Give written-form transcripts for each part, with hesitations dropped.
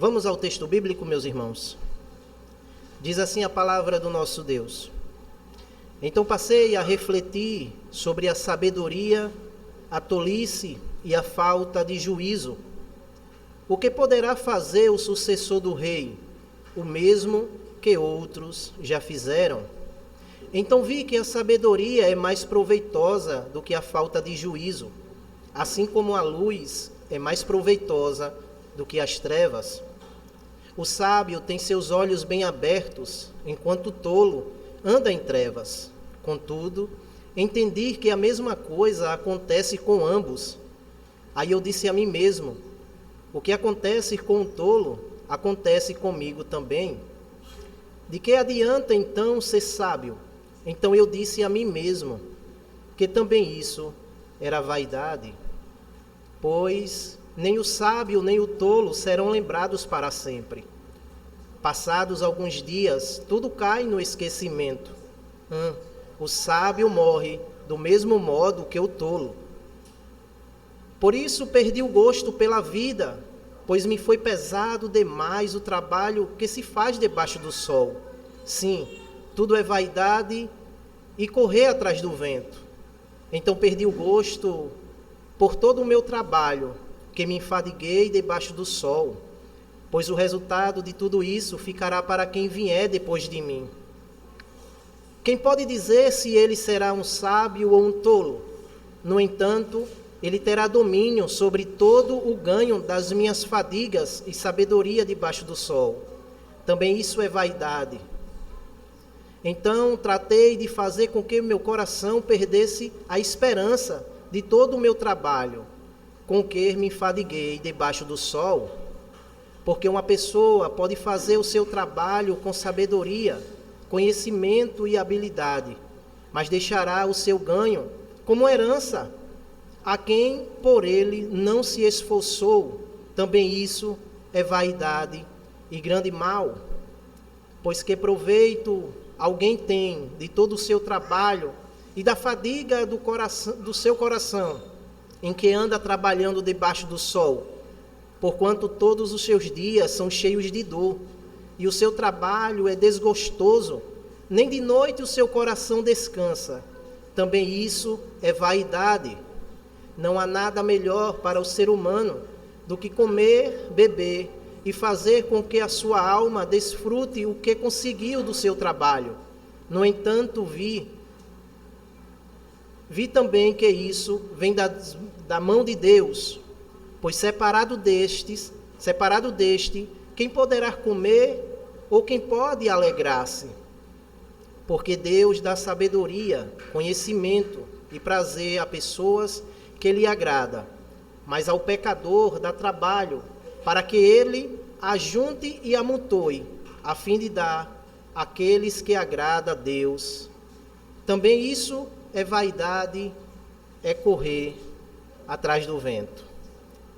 Vamos ao texto bíblico, meus irmãos. Diz assim a palavra do nosso Deus. Então passei a refletir sobre a sabedoria, a tolice e a falta de juízo. O que poderá fazer o sucessor do rei? O mesmo que outros já fizeram. Então vi que a sabedoria é mais proveitosa do que a falta de juízo, assim como a luz é mais proveitosa do que as trevas. O sábio tem seus olhos bem abertos, enquanto o tolo anda em trevas. Contudo, entendi que a mesma coisa acontece com ambos. Aí eu disse a mim mesmo: o que acontece com o tolo, acontece comigo também. De que adianta então ser sábio? Então eu disse a mim mesmo que também isso era vaidade. Pois nem o sábio nem o tolo serão lembrados para sempre. Passados alguns dias, tudo cai no esquecimento. O sábio morre do mesmo modo que o tolo. Por isso perdi o gosto pela vida, pois me foi pesado demais o trabalho que se faz debaixo do sol. Sim, tudo é vaidade e correr atrás do vento. Então perdi o gosto por todo o meu trabalho, que me enfadiguei debaixo do sol, pois o resultado de tudo isso ficará para quem vier depois de mim. Quem pode dizer se ele será um sábio ou um tolo? No entanto, ele terá domínio sobre todo o ganho das minhas fadigas e sabedoria debaixo do sol. Também isso é vaidade. Então tratei de fazer com que meu coração perdesse a esperança de todo o meu trabalho, com que me enfadiguei debaixo do sol. Porque uma pessoa pode fazer o seu trabalho com sabedoria, conhecimento e habilidade, mas deixará o seu ganho como herança a quem por ele não se esforçou. Também isso é vaidade e grande mal. Pois que proveito alguém tem de todo o seu trabalho e da fadiga do seu coração, em que anda trabalhando debaixo do sol, porquanto todos os seus dias são cheios de dor, e o seu trabalho é desgostoso, nem de noite o seu coração descansa. Também isso é vaidade. Não há nada melhor para o ser humano do que comer, beber e fazer com que a sua alma desfrute o que conseguiu do seu trabalho. No entanto, vi também que isso vem da mão de Deus, pois separado deste, quem poderá comer ou quem pode alegrar-se? Porque Deus dá sabedoria, conhecimento e prazer a pessoas que lhe agrada, mas ao pecador dá trabalho, para que ele ajunte e amontoe, a fim de dar àqueles que agrada a Deus. Também isso é vaidade, é correr atrás do vento.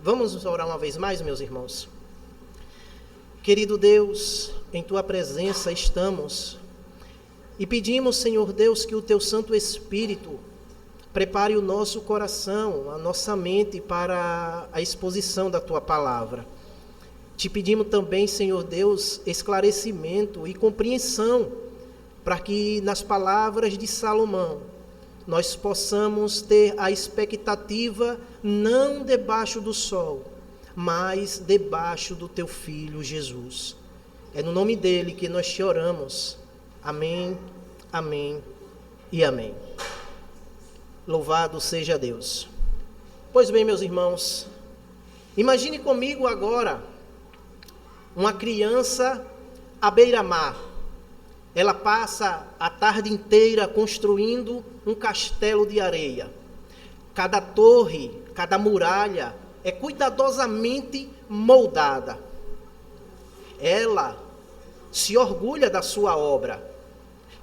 Vamos orar uma vez mais, meus irmãos? Querido Deus, em Tua presença estamos e pedimos, Senhor Deus, que o Teu Santo Espírito prepare o nosso coração, a nossa mente para a exposição da Tua palavra. Te pedimos também, Senhor Deus, esclarecimento e compreensão para que nas palavras de Salomão nós possamos ter a expectativa não debaixo do sol, mas debaixo do Teu Filho Jesus. É no nome dele que nós te oramos. Amém, amém e amém. Louvado seja Deus. Pois bem, meus irmãos, imagine comigo agora uma criança à beira-mar. Ela passa a tarde inteira construindo um castelo de areia. Cada torre, cada muralha é cuidadosamente moldada. Ela se orgulha da sua obra.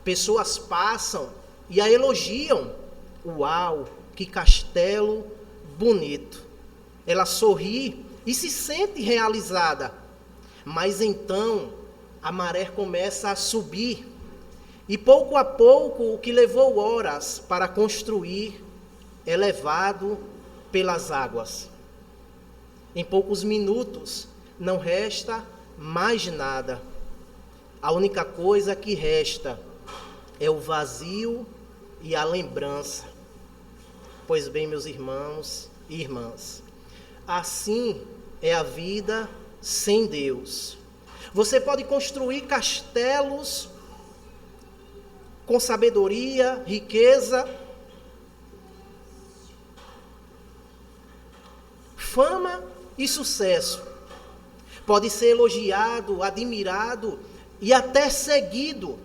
Pessoas passam e a elogiam. Uau, que castelo bonito. Ela sorri e se sente realizada. Mas então a maré começa a subir. E pouco a pouco o que levou horas para construir é levado pelas águas. Em poucos minutos não resta mais nada. A única coisa que resta é o vazio e a lembrança. Pois bem, meus irmãos e irmãs, assim é a vida sem Deus. Você pode construir castelos com sabedoria, riqueza, fama e sucesso. Pode ser elogiado, admirado e até seguido,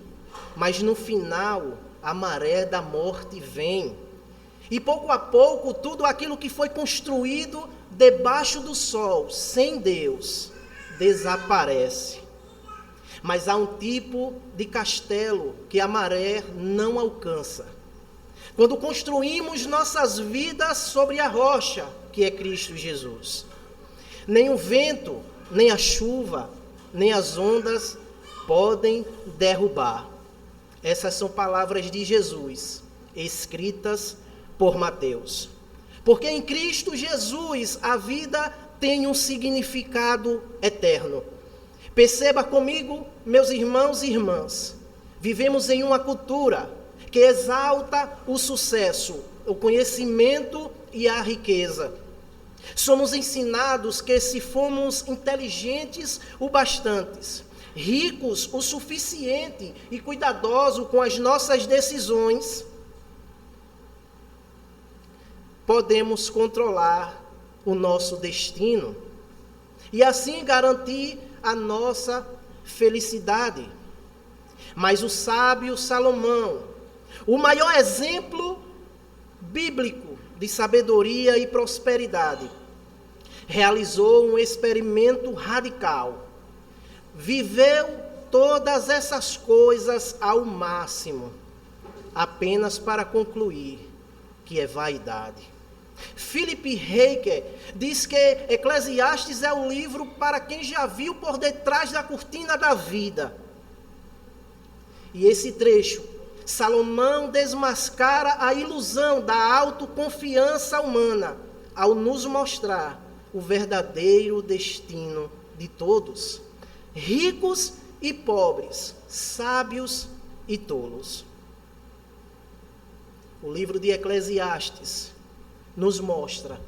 mas no final a maré da morte vem. E pouco a pouco tudo aquilo que foi construído debaixo do sol, sem Deus, desaparece. Mas há um tipo de castelo que a maré não alcança. Quando construímos nossas vidas sobre a rocha, que é Cristo Jesus. Nem o vento, nem a chuva, nem as ondas podem derrubar. Essas são palavras de Jesus, escritas por Mateus. Porque em Cristo Jesus a vida tem um significado eterno. Perceba comigo, meus irmãos e irmãs, vivemos em uma cultura que exalta o sucesso, o conhecimento e a riqueza. Somos ensinados que se formos inteligentes o bastantes, ricos o suficiente e cuidadosos com as nossas decisões, podemos controlar o nosso destino e assim garantir a nossa felicidade. Mas o sábio Salomão, o maior exemplo bíblico de sabedoria e prosperidade, realizou um experimento radical. Viveu todas essas coisas ao máximo, apenas para concluir que é vaidade. Philip Heiker diz que Eclesiastes é um livro para quem já viu por detrás da cortina da vida. E esse trecho, Salomão desmascara a ilusão da autoconfiança humana ao nos mostrar o verdadeiro destino de todos, ricos e pobres, sábios e tolos. O livro de Eclesiastes nos mostra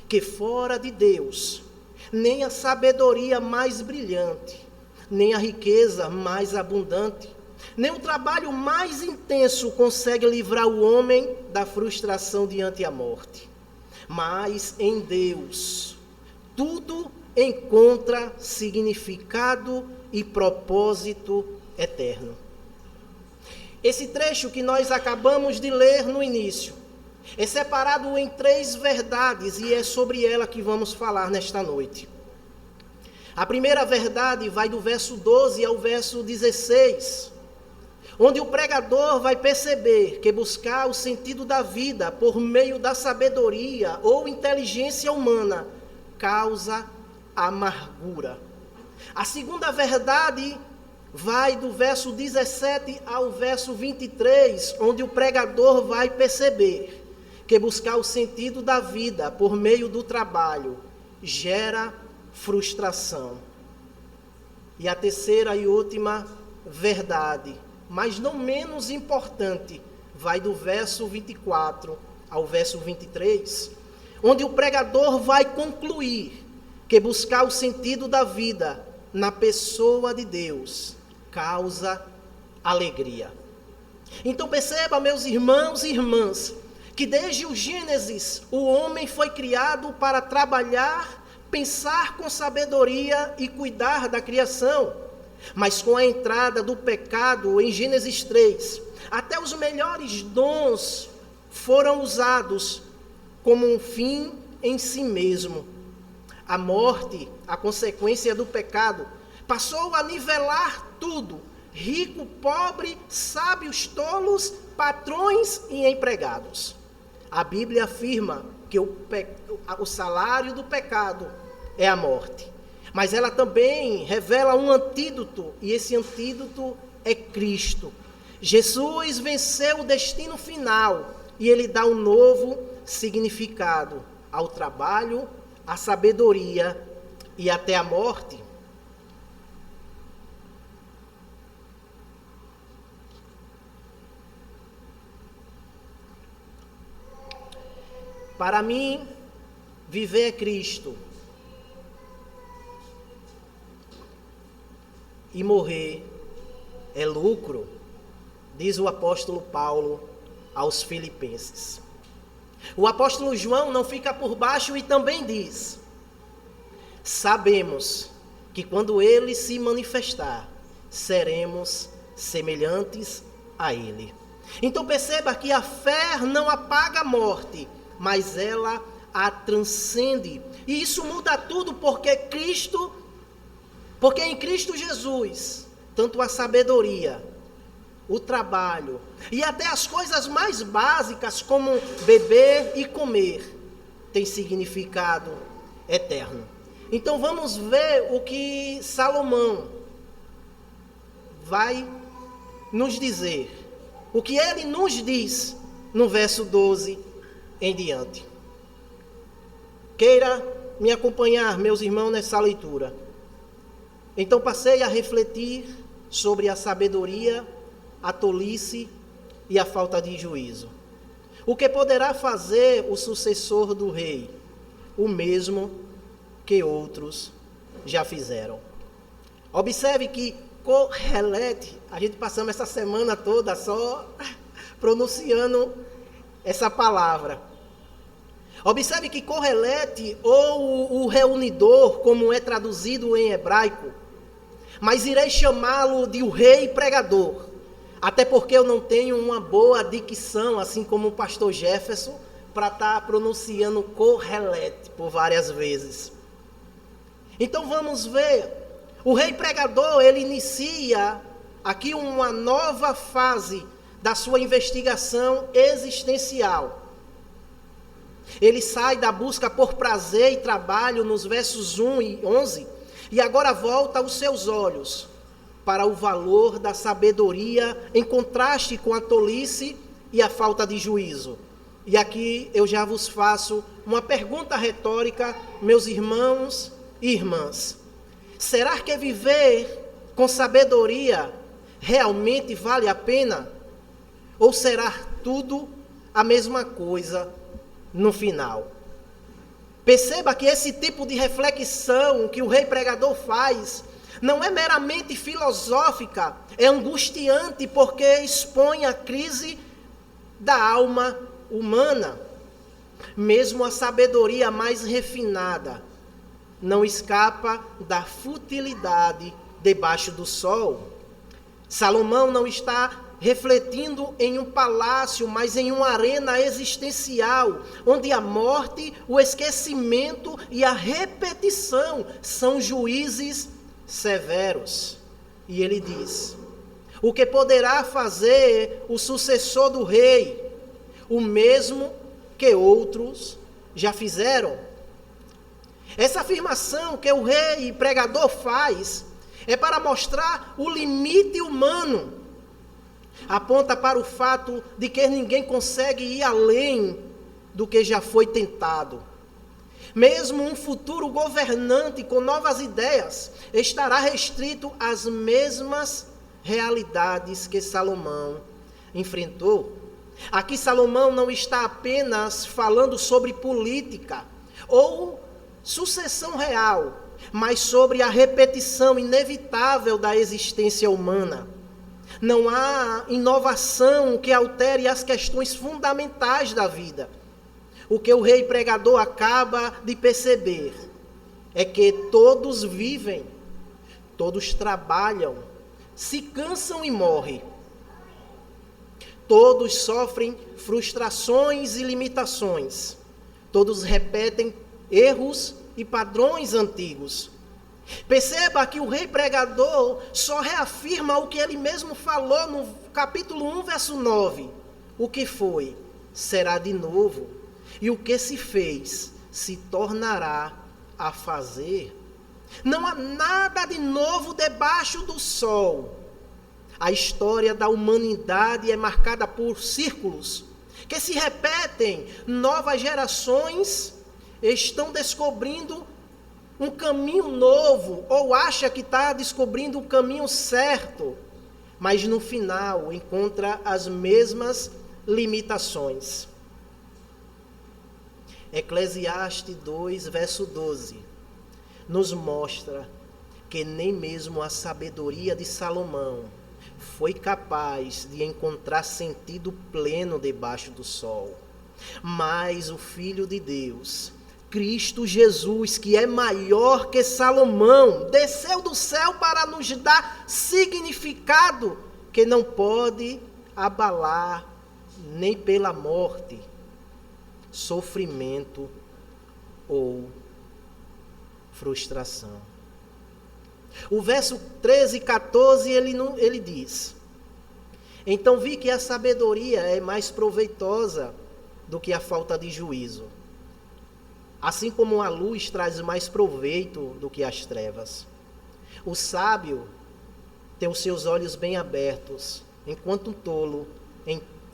que fora de Deus, nem a sabedoria mais brilhante, nem a riqueza mais abundante, nem o trabalho mais intenso consegue livrar o homem da frustração diante da morte. Mas em Deus, tudo encontra significado e propósito eterno. Esse trecho que nós acabamos de ler no início é separado em 3 verdades e é sobre ela que vamos falar nesta noite. A primeira verdade vai do verso 12 ao verso 16, onde o pregador vai perceber que buscar o sentido da vida por meio da sabedoria ou inteligência humana causa amargura. A segunda verdade vai do verso 17 ao verso 23, onde o pregador vai perceber que buscar o sentido da vida por meio do trabalho gera frustração. E a terceira e última verdade, mas não menos importante, vai do verso 24 ao verso 23, onde o pregador vai concluir que buscar o sentido da vida na pessoa de Deus causa alegria. Então perceba, meus irmãos e irmãs, que desde o Gênesis o homem foi criado para trabalhar, pensar com sabedoria e cuidar da criação. Mas com a entrada do pecado em Gênesis 3, até os melhores dons foram usados como um fim em si mesmo. A morte, a consequência do pecado, passou a nivelar tudo: rico, pobre, sábios, tolos, patrões e empregados. A Bíblia afirma que o salário do pecado é a morte. Mas ela também revela um antídoto, e esse antídoto é Cristo. Jesus venceu o destino final e ele dá um novo significado ao trabalho, à sabedoria, e até a morte, para mim, viver é Cristo e morrer é lucro, diz o apóstolo Paulo aos Filipenses. O apóstolo João não fica por baixo e também diz: sabemos que quando ele se manifestar, seremos semelhantes a ele. Então perceba que a fé não apaga a morte, mas ela a transcende. E isso muda tudo porque em Cristo Jesus, tanto a sabedoria, o trabalho e até as coisas mais básicas como beber e comer tem significado eterno. Então vamos ver o que Salomão vai nos dizer, o que ele nos diz no verso 12 em diante. Queira me acompanhar, meus irmãos, nessa leitura. Então passei a refletir sobre a sabedoria, a tolice e a falta de juízo. O que poderá fazer o sucessor do rei? O mesmo que outros já fizeram. Observe que Correlete, a gente passamos essa semana toda só pronunciando essa palavra. Observe que Correlete, ou o reunidor, como é traduzido em hebraico, mas irei chamá-lo de o rei pregador, até porque eu não tenho uma boa dicção, assim como o pastor Jefferson, para estar pronunciando Correlete por várias vezes. Então vamos ver, o rei pregador, ele inicia aqui uma nova fase da sua investigação existencial. Ele sai da busca por prazer e trabalho nos versos 1 e 11, e agora volta os seus olhos para o valor da sabedoria em contraste com a tolice e a falta de juízo. E aqui eu já vos faço uma pergunta retórica, meus irmãos e irmãs. Será que viver com sabedoria realmente vale a pena? Ou será tudo a mesma coisa no final? Perceba que esse tipo de reflexão que o rei pregador faz não é meramente filosófica, é angustiante porque expõe a crise da alma humana. Mesmo a sabedoria mais refinada não escapa da futilidade debaixo do sol. Salomão não está refletindo em um palácio, mas em uma arena existencial, onde a morte, o esquecimento e a repetição são juízes severos. E ele diz: o que poderá fazer o sucessor do rei? O mesmo que outros já fizeram. Essa afirmação que o rei pregador faz é para mostrar o limite humano. Aponta para o fato de que ninguém consegue ir além do que já foi tentado. Mesmo um futuro governante com novas ideias estará restrito às mesmas realidades que Salomão enfrentou. Aqui Salomão não está apenas falando sobre política ou sucessão real, mas sobre a repetição inevitável da existência humana. Não há inovação que altere as questões fundamentais da vida. O que o rei pregador acaba de perceber é que todos vivem, todos trabalham, se cansam e morrem. Todos sofrem frustrações e limitações. Todos repetem erros e padrões antigos. Perceba que o rei pregador só reafirma o que ele mesmo falou no capítulo 1, verso 9. O que foi, será de novo. E o que se fez, se tornará a fazer. Não há nada de novo debaixo do sol. A história da humanidade é marcada por círculos que se repetem. Novas gerações estão descobrindo um caminho novo, ou acha que está descobrindo o caminho certo, mas no final encontra as mesmas limitações. Eclesiastes 2, verso 12, nos mostra que nem mesmo a sabedoria de Salomão foi capaz de encontrar sentido pleno debaixo do sol. Mas o Filho de Deus, Cristo Jesus, que é maior que Salomão, desceu do céu para nos dar significado que não pode abalar nem pela morte, sofrimento ou frustração. O verso 13 e 14 ele diz: então vi que a sabedoria é mais proveitosa do que a falta de juízo, assim como a luz traz mais proveito do que as trevas. O sábio tem os seus olhos bem abertos, enquanto o tolo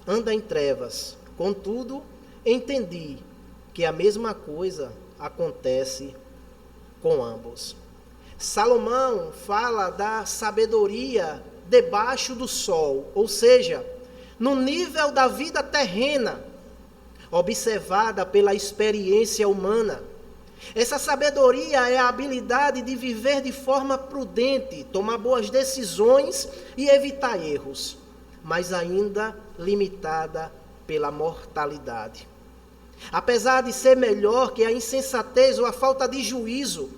anda em trevas. Contudo, entendi que a mesma coisa acontece com ambos. Salomão fala da sabedoria debaixo do sol, ou seja, no nível da vida terrena, observada pela experiência humana. Essa sabedoria é a habilidade de viver de forma prudente, tomar boas decisões e evitar erros, mas ainda limitada pela mortalidade. Apesar de ser melhor que a insensatez ou a falta de juízo,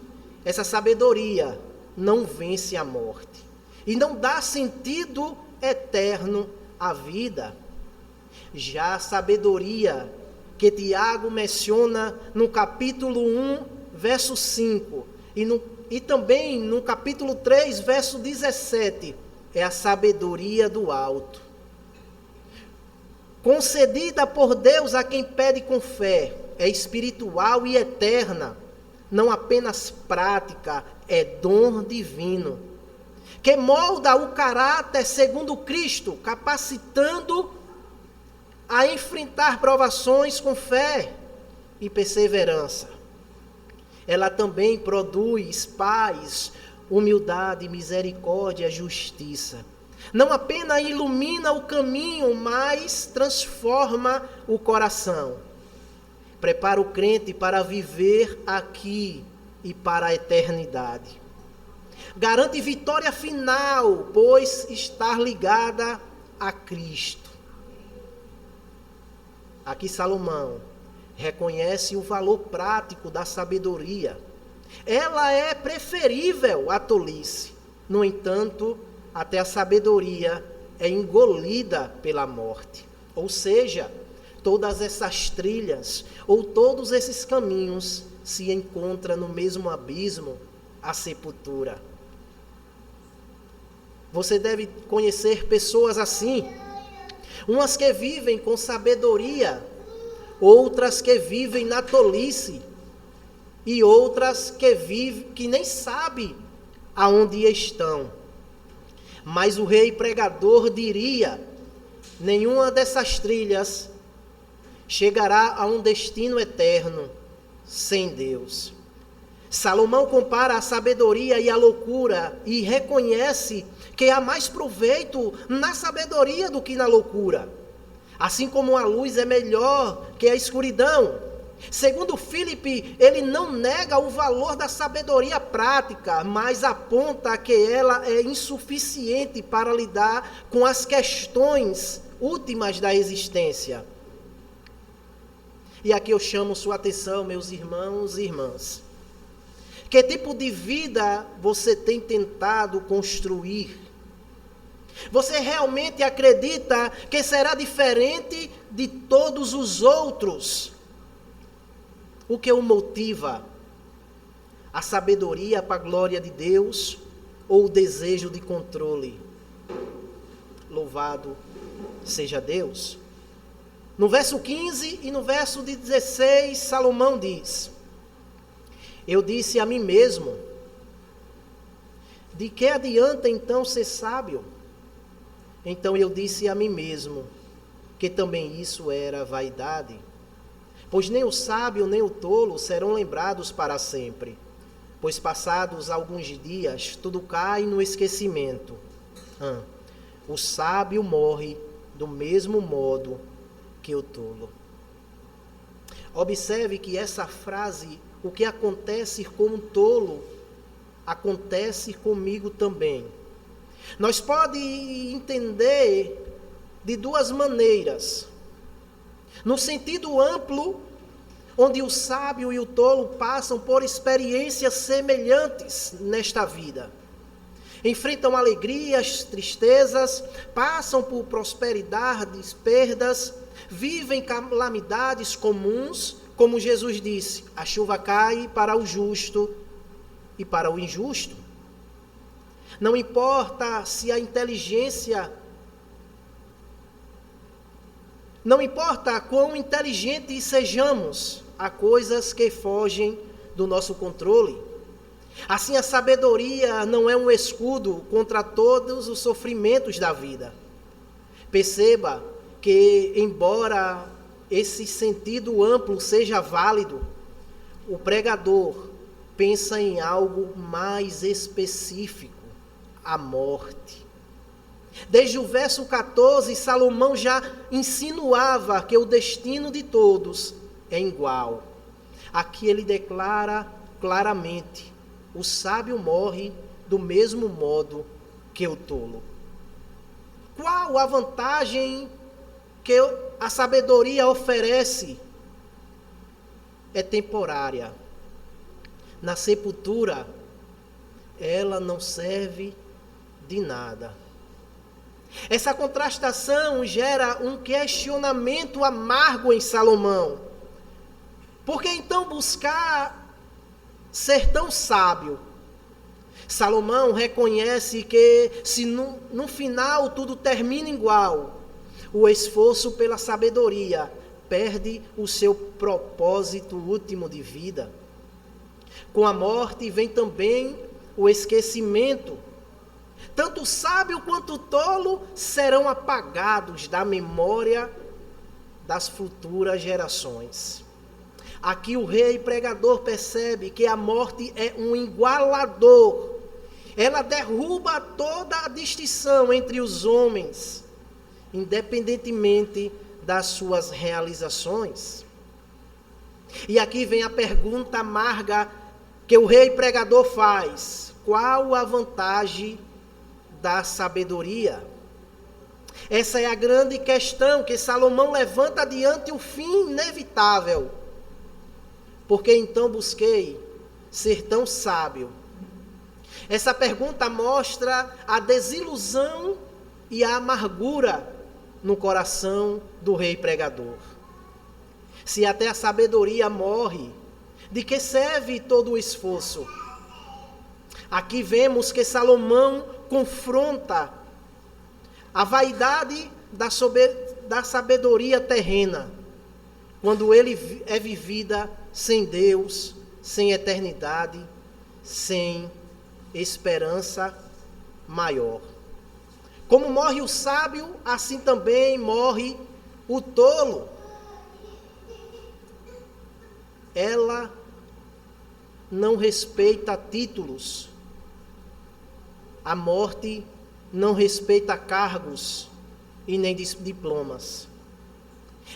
essa sabedoria não vence a morte e não dá sentido eterno à vida. Já a sabedoria que Tiago menciona no capítulo 1, verso 5, e também no capítulo 3, verso 17, é a sabedoria do alto, concedida por Deus a quem pede com fé, é espiritual e eterna, não apenas prática, é dom divino, que molda o caráter segundo Cristo, capacitando a enfrentar provações com fé e perseverança. Ela também produz paz, humildade, misericórdia, justiça. Não apenas ilumina o caminho, mas transforma o coração. Prepara o crente para viver aqui e para a eternidade. Garante vitória final, pois está ligada a Cristo. Aqui Salomão reconhece o valor prático da sabedoria. Ela é preferível à tolice. No entanto, até a sabedoria é engolida pela morte. Ou seja, todas essas trilhas ou todos esses caminhos se encontram no mesmo abismo, a sepultura. Você deve conhecer pessoas assim, umas que vivem com sabedoria, outras que vivem na tolice, e outras que nem sabem aonde estão. Mas o rei pregador diria: nenhuma dessas trilhas chegará a um destino eterno sem Deus. Salomão compara a sabedoria e a loucura e reconhece que há mais proveito na sabedoria do que na loucura. Assim como a luz é melhor que a escuridão. Segundo Philip, ele não nega o valor da sabedoria prática, mas aponta que ela é insuficiente para lidar com as questões últimas da existência. E aqui eu chamo sua atenção, meus irmãos e irmãs. Que tipo de vida você tem tentado construir? Você realmente acredita que será diferente de todos os outros? O que o motiva? A sabedoria para a glória de Deus ou o desejo de controle? Louvado seja Deus. No verso 15 e no verso 16, Salomão diz: eu disse a mim mesmo, de que adianta então ser sábio? Então eu disse a mim mesmo, que também isso era vaidade. Pois nem o sábio nem o tolo serão lembrados para sempre. pois passados alguns dias, tudo cai no esquecimento. O sábio morre do mesmo modo que o tolo. Observe que essa frase, o que acontece com o tolo, acontece comigo também. Nós podemos entender de duas maneiras. No sentido amplo, onde o sábio e o tolo passam por experiências semelhantes nesta vida. Enfrentam alegrias, tristezas, passam por prosperidades, perdas, vivem calamidades comuns, como Jesus disse, a chuva cai para o justo e para o injusto. Não importa se a inteligência, não importa quão inteligentes sejamos, há coisas que fogem do nosso controle. Assim, a sabedoria não é um escudo contra todos os sofrimentos da vida. Perceba que, embora esse sentido amplo seja válido, o pregador pensa em algo mais específico, a morte. Desde o verso 14, Salomão já insinuava que o destino de todos é igual. Aqui ele declara claramente: o sábio morre do mesmo modo que o tolo. Qual a vantagem que a sabedoria oferece? É temporária. Na sepultura, ela não serve de nada. Essa contrastação gera um questionamento amargo em Salomão. Por que então buscar ser tão sábio? Salomão reconhece que se no final tudo termina igual, o esforço pela sabedoria perde o seu propósito último de vida. Com a morte vem também o esquecimento. Tanto o sábio quanto o tolo serão apagados da memória das futuras gerações. Aqui o rei pregador percebe que a morte é um igualador. Ela derruba toda a distinção entre os homens, independentemente das suas realizações. E aqui vem a pergunta amarga que o rei pregador faz: qual a vantagem da sabedoria? Essa é a grande questão que Salomão levanta diante o fim inevitável. Porque então busquei ser tão sábio? Essa pergunta mostra a desilusão e a amargura no coração do rei pregador. Se até a sabedoria morre, de que serve todo o esforço? Aqui vemos que Salomão confronta a vaidade da sabedoria terrena, quando ele é vivida sem Deus, sem eternidade, sem esperança maior. Como morre o sábio, assim também morre o tolo. Ela não respeita títulos. A morte não respeita cargos e nem diplomas.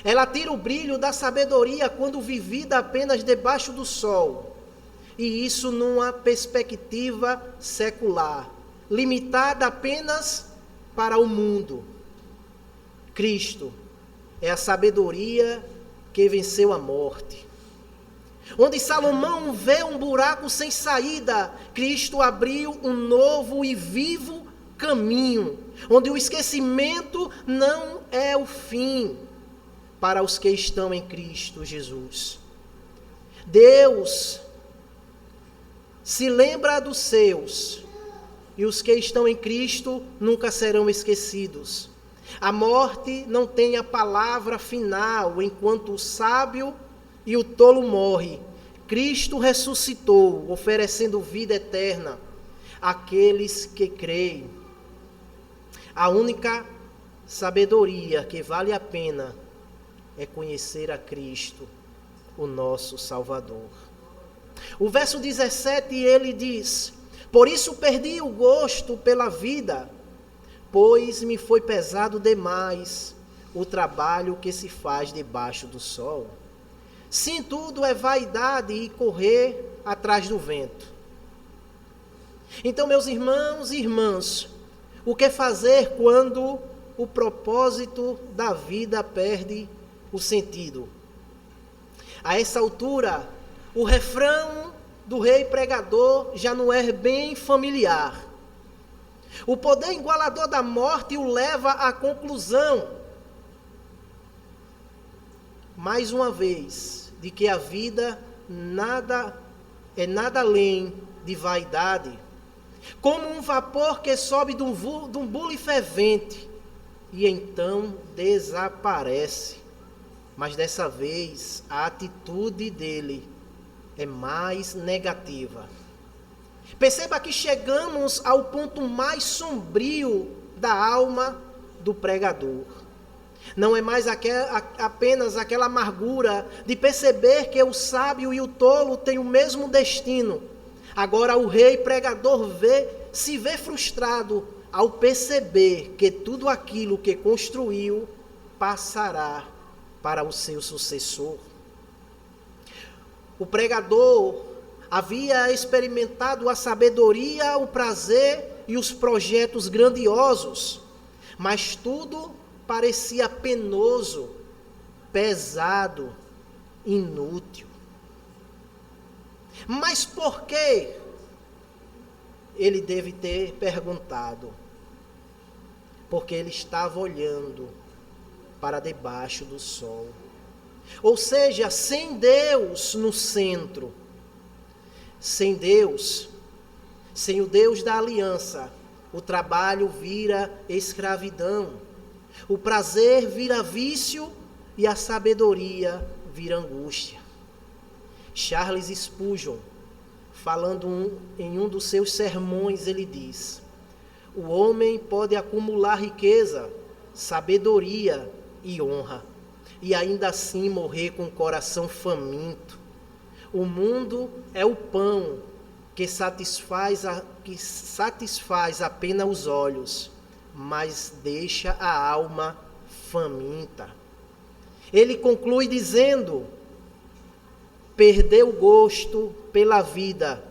Ela tira o brilho da sabedoria quando vivida apenas debaixo do sol. E isso numa perspectiva secular, limitada apenas para o mundo. Cristo é a sabedoria que venceu a morte. Onde Salomão vê um buraco sem saída, Cristo abriu um novo e vivo caminho, onde o esquecimento não é o fim para os que estão em Cristo Jesus. Deus se lembra dos seus, e os que estão em Cristo nunca serão esquecidos. A morte não tem a palavra final, enquanto o sábio e o tolo morre. Cristo ressuscitou, oferecendo vida eterna àqueles que creem. A única sabedoria que vale a pena é conhecer a Cristo, o nosso Salvador. O verso 17 ele diz: por isso perdi o gosto pela vida, pois me foi pesado demais o trabalho que se faz debaixo do sol. Sim, tudo é vaidade e correr atrás do vento. Então, meus irmãos e irmãs, o que fazer quando o propósito da vida perde o sentido? A essa altura, o refrão do rei pregador já não é bem familiar. O poder igualador da morte o leva à conclusão, mais uma vez, de que a vida é nada além de vaidade, como um vapor que sobe de um bule fervente e então desaparece. Mas dessa vez a atitude dele é mais negativa. Perceba que chegamos ao ponto mais sombrio da alma do pregador. Não é mais apenas aquela amargura de perceber que o sábio e o tolo têm o mesmo destino. Agora o rei pregador se vê frustrado ao perceber que tudo aquilo que construiu passará para o seu sucessor. O pregador havia experimentado a sabedoria, o prazer e os projetos grandiosos, mas tudo parecia penoso, pesado, inútil. Mas por que? Ele deve ter perguntado. Porque ele estava olhando para debaixo do sol. Ou seja, sem Deus no centro. Sem Deus, sem o Deus da aliança, o trabalho vira escravidão. O prazer vira vício e a sabedoria vira angústia. Charles Spurgeon, falando em um dos seus sermões, ele diz: o homem pode acumular riqueza, sabedoria e honra, e ainda assim morrer com o coração faminto. O mundo é o pão que satisfaz apenas os olhos, mas deixa a alma faminta. Ele conclui dizendo: perder o gosto pela vida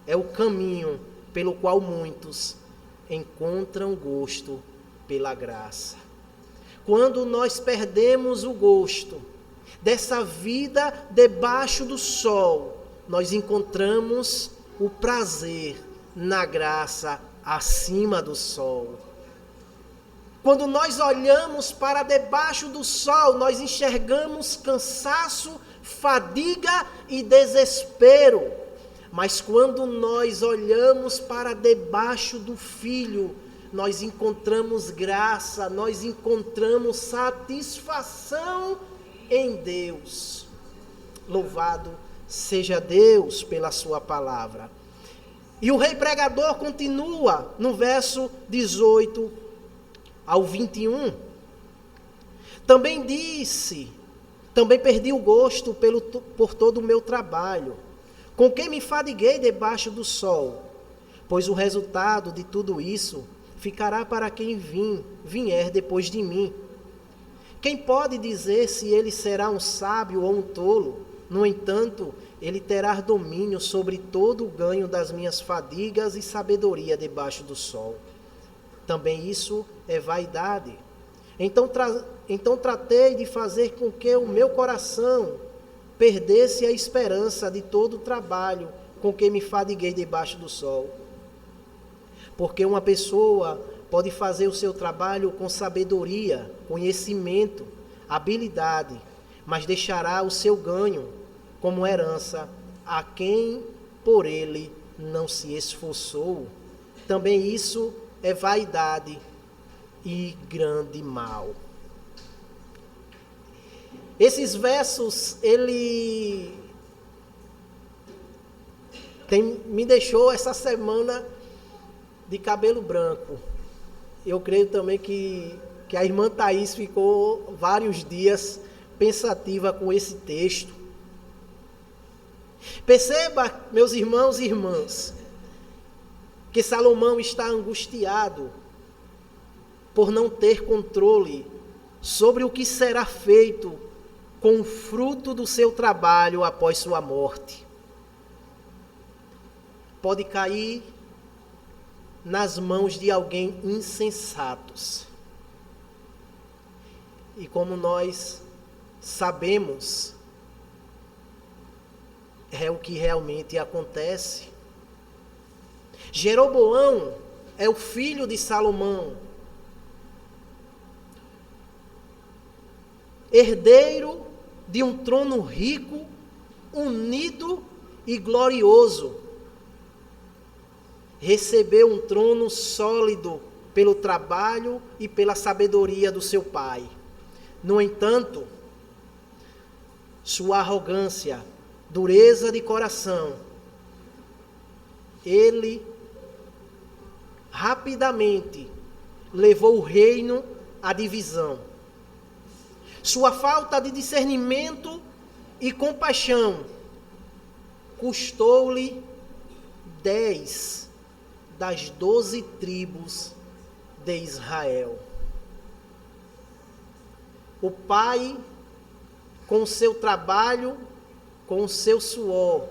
é o caminho pelo qual muitos encontram gosto pela graça. Quando nós perdemos o gosto dessa vida debaixo do sol, nós encontramos o prazer na graça acima do sol. Quando nós olhamos para debaixo do sol, nós enxergamos cansaço, fadiga e desespero. Mas quando nós olhamos para debaixo do Filho, nós encontramos graça, nós encontramos satisfação em Deus. Louvado seja Deus pela sua palavra. E o rei pregador continua no verso 18 ao 21. Também perdi o gosto por todo o meu trabalho, com que me fadiguei debaixo do sol, pois o resultado de tudo isso ficará para quem vier depois de mim. Quem pode dizer se ele será um sábio ou um tolo? No entanto, ele terá domínio sobre todo o ganho das minhas fadigas e sabedoria debaixo do sol. Também isso é vaidade. Então tratei de fazer com que o meu coração perdesse a esperança de todo o trabalho com que me fadiguei debaixo do sol. Porque uma pessoa pode fazer o seu trabalho com sabedoria, conhecimento, habilidade, mas deixará o seu ganho como herança a quem por ele não se esforçou. Também isso é vaidade e grande mal. Esses versos, me deixou essa semana de cabelo branco. Eu creio também que a irmã Thaís ficou vários dias pensativa com esse texto. Perceba, meus irmãos e irmãs, que Salomão está angustiado por não ter controle sobre o que será feito com o fruto do seu trabalho após sua morte. Pode cair nas mãos de alguém insensatos. E como nós sabemos, é o que realmente acontece. Jeroboão é o filho de Salomão, herdeiro de um trono rico, unido e glorioso. Recebeu um trono sólido pelo trabalho e pela sabedoria do seu pai. No entanto, sua arrogância, dureza de coração, ele rapidamente levou o reino à divisão. Sua falta de discernimento e compaixão custou-lhe 10 das 12 tribos de Israel. O pai, com o seu trabalho, com o seu suor,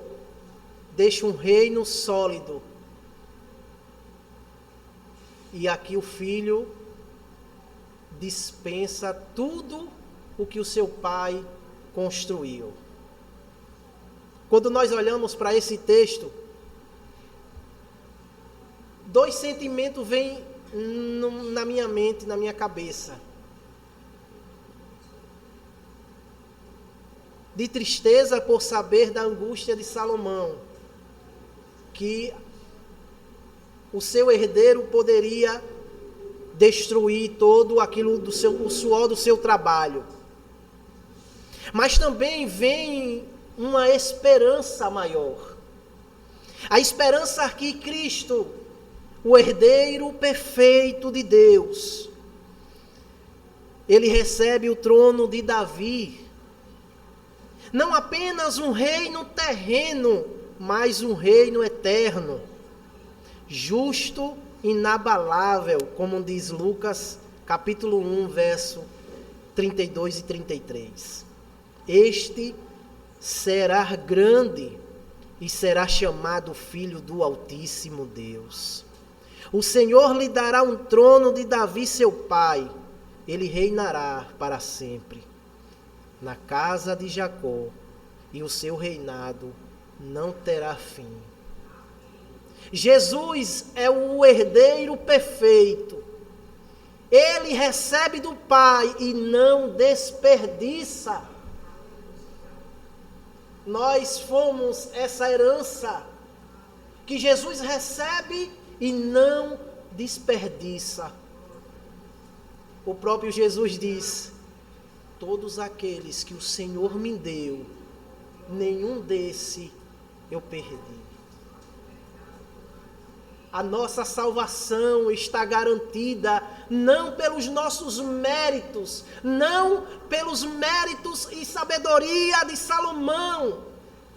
deixa um reino sólido. E aqui o filho dispensa tudo o que o seu pai construiu. Quando nós olhamos para esse texto, dois sentimentos vêm na minha mente, na minha cabeça. De tristeza por saber da angústia de Salomão, que o seu herdeiro poderia destruir todo aquilo o suor do seu trabalho. Mas também vem uma esperança maior. A esperança que Cristo, o herdeiro perfeito de Deus, ele recebe o trono de Davi. Não apenas um reino terreno, mas um reino eterno, justo, inabalável, como diz Lucas, capítulo 1, verso 32 e 33. Este será grande e será chamado Filho do Altíssimo Deus. O Senhor lhe dará um trono de Davi, seu pai. Ele reinará para sempre na casa de Jacó, e o seu reinado não terá fim. Jesus é o herdeiro perfeito. Ele recebe do Pai e não desperdiça. Nós fomos essa herança que Jesus recebe e não desperdiça. O próprio Jesus diz: todos aqueles que o Senhor me deu, nenhum desse eu perdi. A nossa salvação está garantida não pelos nossos méritos, não pelos méritos e sabedoria de Salomão,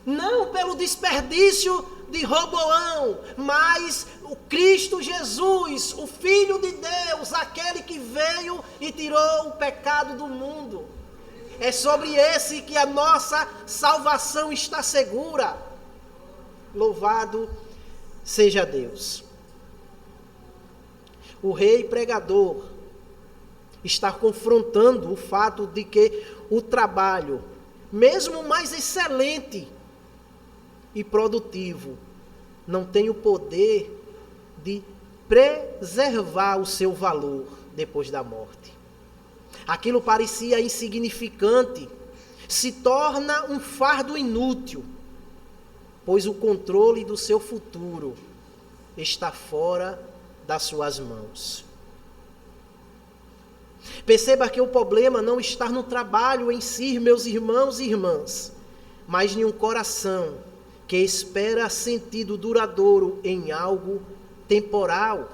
não pelo desperdício de Roboão, mas o Cristo Jesus, o Filho de Deus, aquele que veio e tirou o pecado do mundo. É sobre esse que a nossa salvação está segura. Louvado seja Deus. O rei pregador está confrontando o fato de que o trabalho, mesmo mais excelente e produtivo, não tem o poder de preservar o seu valor depois da morte. Aquilo parecia insignificante, se torna um fardo inútil, pois o controle do seu futuro está fora das suas mãos. Perceba que o problema não está no trabalho em si, meus irmãos e irmãs, mas em um coração que espera sentido duradouro em algo temporal.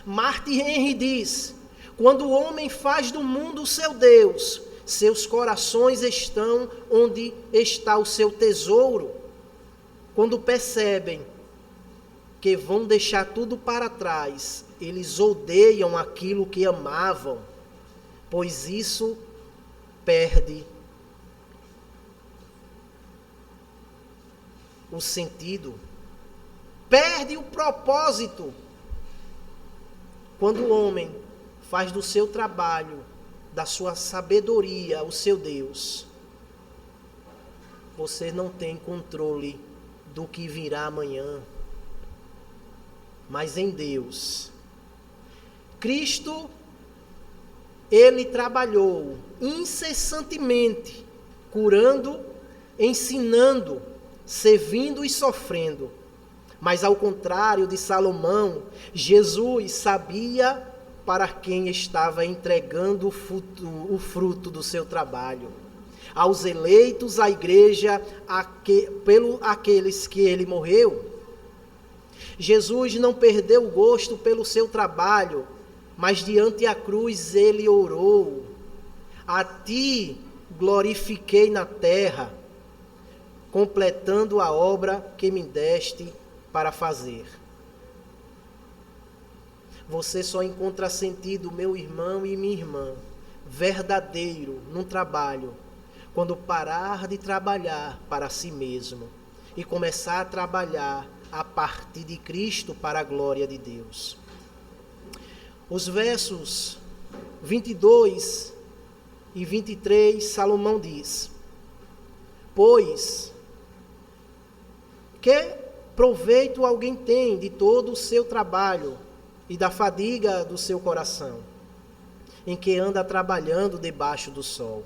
Martin Henry diz: quando o homem faz do mundo o seu Deus, seus corações estão onde está o seu tesouro. quando percebem que vão deixar tudo para trás, eles odeiam aquilo que amavam, pois isso perde o sentido, perde o propósito. Quando o homem faz do seu trabalho, da sua sabedoria, o seu Deus, você não tem controle do que virá amanhã. Mas em Deus, Cristo, Ele trabalhou incessantemente, curando, ensinando, servindo e sofrendo. Mas ao contrário de Salomão, Jesus sabia para quem estava entregando o fruto do seu trabalho. Aos eleitos, à igreja, aqueles que ele morreu. Jesus não perdeu o gosto pelo seu trabalho, mas diante a cruz ele orou: a ti glorifiquei na terra, completando a obra que me deste para fazer. Você só encontra sentido, meu irmão e minha irmã, verdadeiro no trabalho, quando parar de trabalhar para si mesmo e começar a trabalhar a partir de Cristo para a glória de Deus. Os versos 22 e 23, Salomão diz: pois que proveito alguém tem de todo o seu trabalho e da fadiga do seu coração, em que anda trabalhando debaixo do sol?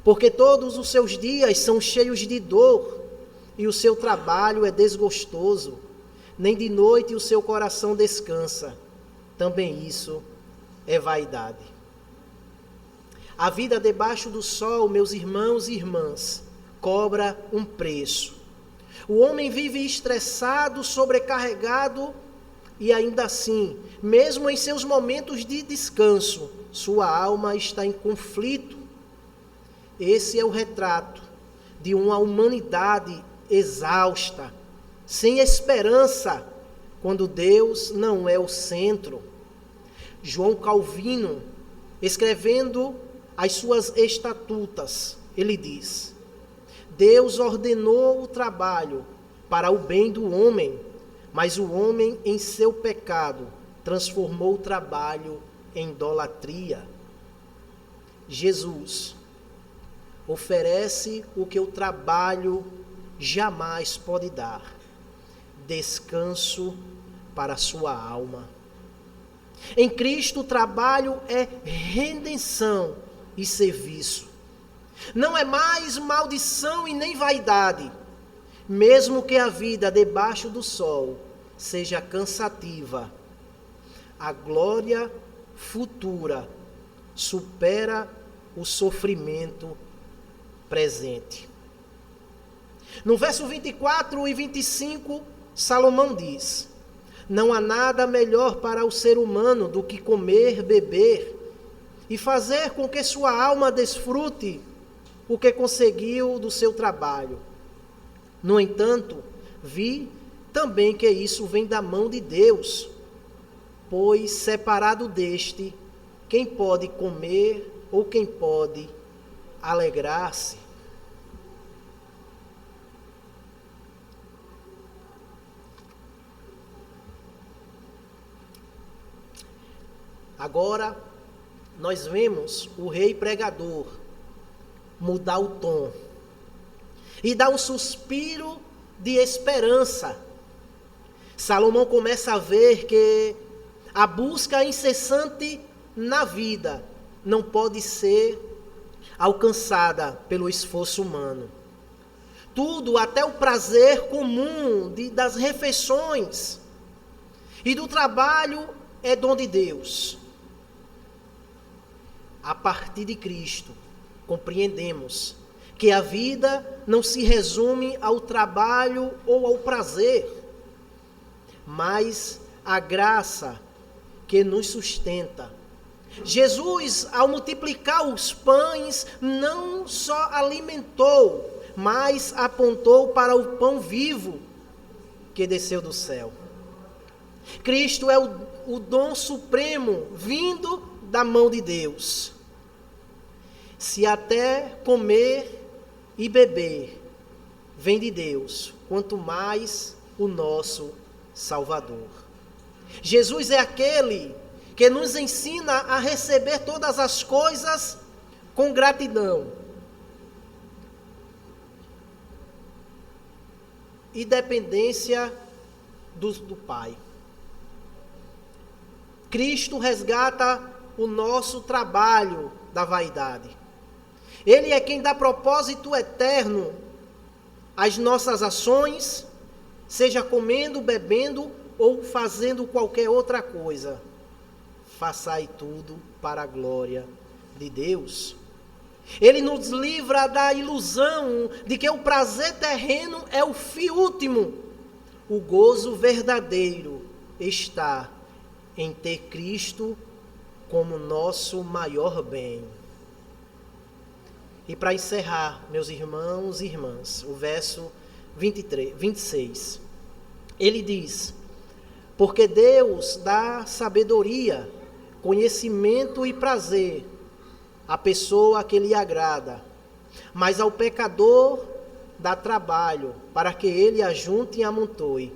Porque todos os seus dias são cheios de dor, e o seu trabalho é desgostoso, nem de noite o seu coração descansa. Também isso é vaidade. A vida debaixo do sol, meus irmãos e irmãs, cobra um preço. O homem vive estressado, sobrecarregado, e ainda assim, mesmo em seus momentos de descanso, sua alma está em conflito. Esse é o retrato de uma humanidade exausta, sem esperança, quando Deus não é o centro. João Calvino, escrevendo as suas estatutas, ele diz: Deus ordenou o trabalho para o bem do homem, mas o homem, em seu pecado, transformou o trabalho em idolatria. Jesus oferece o que o trabalho jamais pode dar: descanso para a sua alma. Em Cristo o trabalho é redenção e serviço. Não é mais maldição e nem vaidade, mesmo que a vida debaixo do sol seja cansativa. A glória futura supera o sofrimento presente. No verso 24 e 25, Salomão diz: não há nada melhor para o ser humano do que comer, beber e fazer com que sua alma desfrute o que conseguiu do seu trabalho. No entanto, vi também que isso vem da mão de Deus, pois separado deste, quem pode comer ou quem pode alegrar-se? Agora, nós vemos o rei pregador mudar o tom e dar um suspiro de esperança. Salomão começa a ver que a busca incessante na vida não pode ser alcançada pelo esforço humano. Tudo, até o prazer comum das refeições e do trabalho, é dom de Deus. A partir de Cristo, compreendemos que a vida não se resume ao trabalho ou ao prazer, mas à graça que nos sustenta. Jesus, ao multiplicar os pães, não só alimentou, mas apontou para o pão vivo que desceu do céu. Cristo é o dom supremo vindo da mão de Deus. Se até comer e beber vem de Deus, quanto mais o nosso Salvador. Jesus é aquele que nos ensina a receber todas as coisas com gratidão e dependência do Pai. Cristo resgata o nosso trabalho da vaidade. Ele é quem dá propósito eterno às nossas ações, seja comendo, bebendo ou fazendo qualquer outra coisa. Façai tudo para a glória de Deus. Ele nos livra da ilusão de que o prazer terreno é o fim último. O gozo verdadeiro está em ter Cristo como nosso maior bem. E para encerrar, meus irmãos e irmãs, o verso 26. Ele diz: porque Deus dá sabedoria, conhecimento e prazer à pessoa que lhe agrada, mas ao pecador dá trabalho para que ele ajunte e amontoe,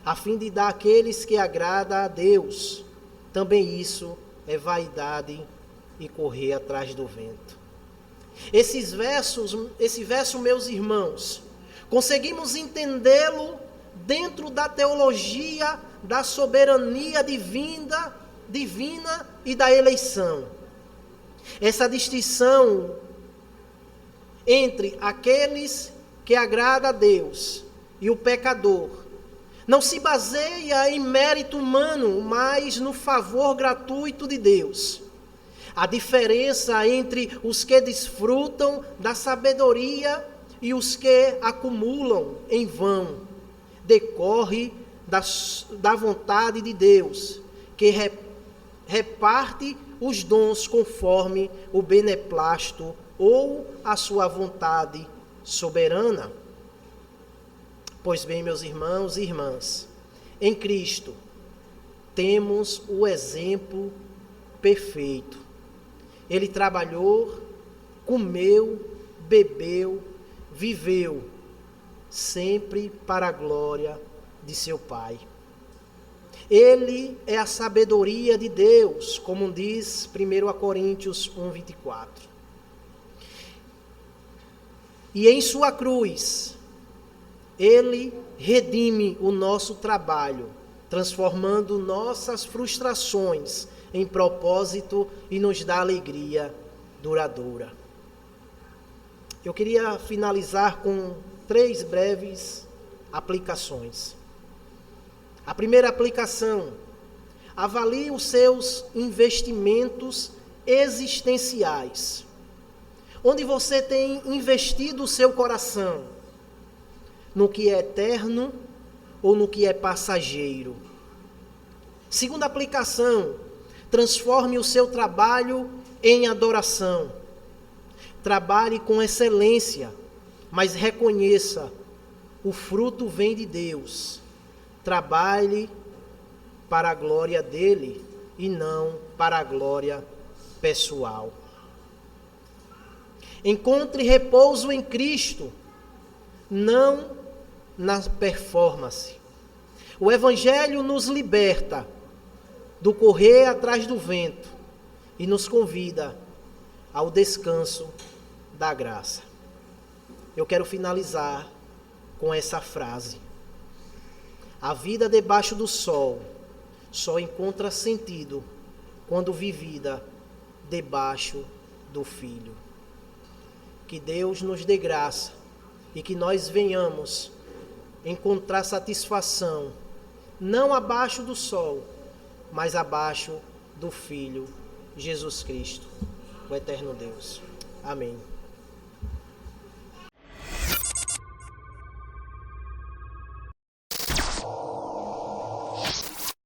a fim de dar àqueles que agrada a Deus. Também isso é vaidade e correr atrás do vento. Esse verso, meus irmãos, conseguimos entendê-lo dentro da teologia da soberania divina e da eleição. Essa distinção entre aqueles que agrada a Deus e o pecador não se baseia em mérito humano, mas no favor gratuito de Deus. A diferença entre os que desfrutam da sabedoria e os que acumulam em vão decorre da vontade de Deus, que reparte os dons conforme o beneplácito ou a sua vontade soberana. Pois bem, meus irmãos e irmãs, em Cristo temos o exemplo perfeito. Ele trabalhou, comeu, bebeu, viveu, sempre para a glória de seu Pai. Ele é a sabedoria de Deus, como diz 1 Coríntios 1:24. E em sua cruz, ele redime o nosso trabalho, transformando nossas frustrações em propósito e nos dá alegria duradoura. Eu queria finalizar com 3 breves aplicações. A primeira aplicação: avalie os seus investimentos existenciais. Onde você tem investido o seu coração? No que é eterno ou no que é passageiro? Segunda aplicação: transforme o seu trabalho em adoração. Trabalhe com excelência, mas reconheça: o fruto vem de Deus. Trabalhe para a glória dele e não para a glória pessoal. Encontre repouso em Cristo, não na performance. O Evangelho nos liberta do correr atrás do vento e nos convida ao descanso da graça. Eu quero finalizar com essa frase: a vida debaixo do sol só encontra sentido quando vivida debaixo do Filho. Que Deus nos dê graça e que nós venhamos encontrar satisfação, não abaixo do sol, mas abaixo do Filho Jesus Cristo, o eterno Deus. Amém.